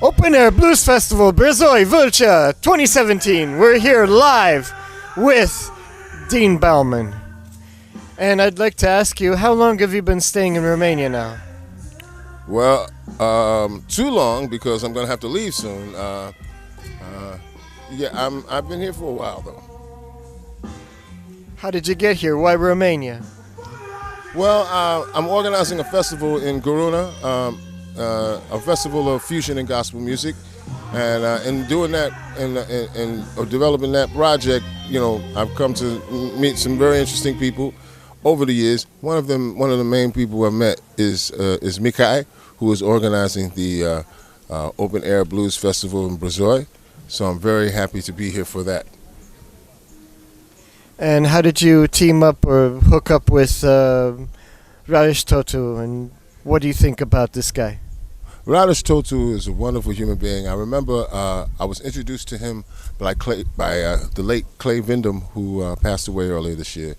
Open Air Blues Festival, Brezoi, Vâlcea, 2017. We're here live with Dean Bowman. And I'd like to ask you, how long have you been staying in Romania now? Well, too long because I'm going to have to leave soon. I've been here for a while though. How did you get here? Why Romania? Well, I'm organizing a festival in Garuna, a festival of fusion and gospel music, and in doing that and developing that project, I've come to meet some very interesting people over the years. One of the main people I've met is Mikai, who is organizing the Open Air Blues Festival in Brezoi. So I'm very happy to be here for that. And how did you team up or hook up with Hedless Torsos, and what do you think about this guy? Hedless Torsos is a wonderful human being. I remember I was introduced to him by the late Clay Vindham, who passed away earlier this year.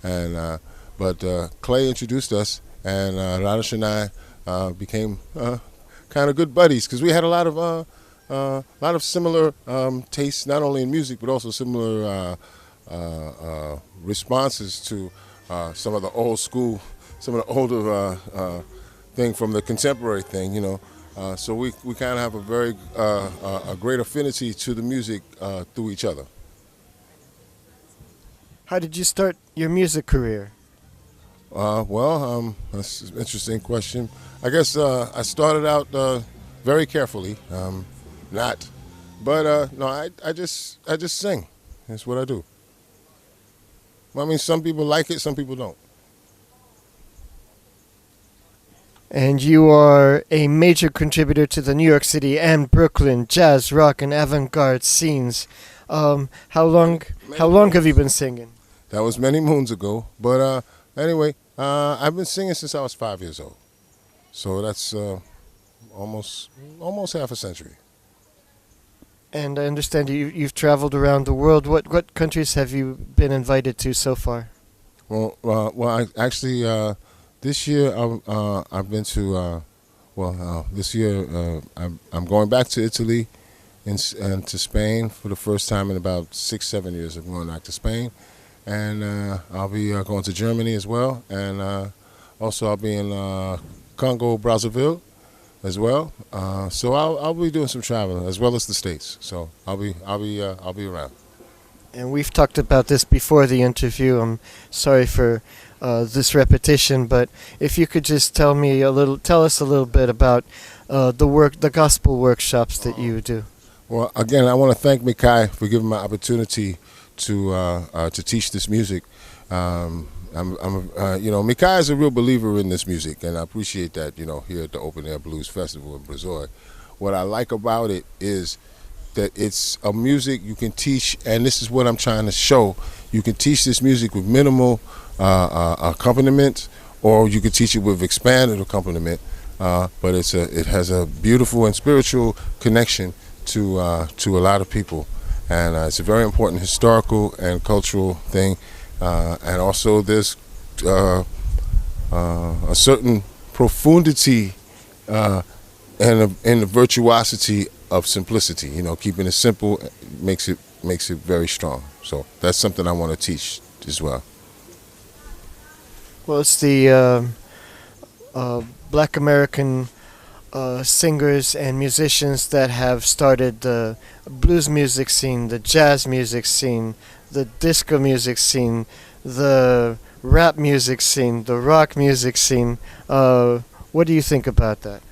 And but Clay introduced us, and Hedless and I became kind of good buddies because we had a lot of similar tastes, not only in music but also similar responses to some of the old school, some of the older thing from the contemporary thing, so we kind of have a great affinity to the music through each other. How did you start your music career? That's an interesting question. I guess I started out very carefully, no, I just sing. That's what I do. I mean, some people like it, some people don't. And you are a major contributor to the New York City and Brooklyn jazz, rock, and avant-garde scenes. How long have you been singing? That was many moons ago. But anyway, I've been singing since I was 5 years old. So that's almost half a century. And I understand you've traveled around the world. What countries have you been invited to so far? This year I've been to. This year I'm going back to Italy and to Spain for the first time in about 6-7 years. I'm going back to Spain, and I'll be going to Germany as well, and also I'll be in Congo, Brazzaville, as well. So I'll be doing some traveling as well as the States. So I'll be around. And we've talked about this before the interview. I'm sorry for this repetition, but if you could just tell us a little bit about the gospel workshops that you do. Well, again, I want to thank Mikai for giving me the opportunity to teach this music. Mikai is a real believer in this music, and I appreciate that, here at the Open Air Blues Festival in Brezoi. What I like about it is that it's a music you can teach, and this is what I'm trying to show. You can teach this music with minimal accompaniment, or you can teach it with expanded accompaniment, but it has a beautiful and spiritual connection to a lot of people, and it's a very important historical and cultural thing. And also there's a certain profundity and the virtuosity of simplicity. Keeping it simple makes it very strong. So that's something I want to teach as well. Well, it's the Black American singers and musicians that have started the blues music scene, the jazz music scene, the disco music scene, the rap music scene, the rock music scene. What do you think about that?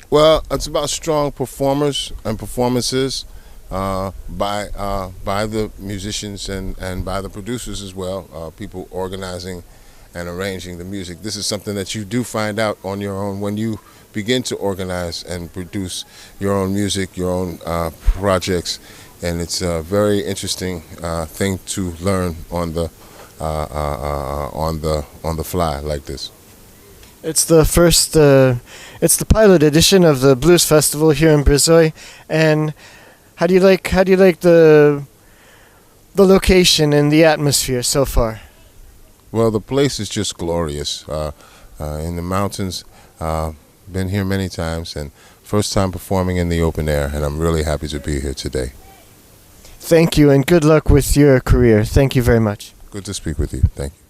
Well, it's about strong performers and performances by the musicians and by the producers as well, people organizing and arranging the music. This is something that you do find out on your own when you begin to organize and produce your own music, your own projects. And it's a very interesting thing to learn on the fly like this. It's the first. It's the pilot edition of the Blues Festival here in Brezoi. And how do you like the location and the atmosphere so far? Well, the place is just glorious. In the mountains. Been here many times, and First time performing in the open air, and I'm really happy to be here today. Thank you, and good luck with your career. Thank you very much. Good to speak with you. Thank you.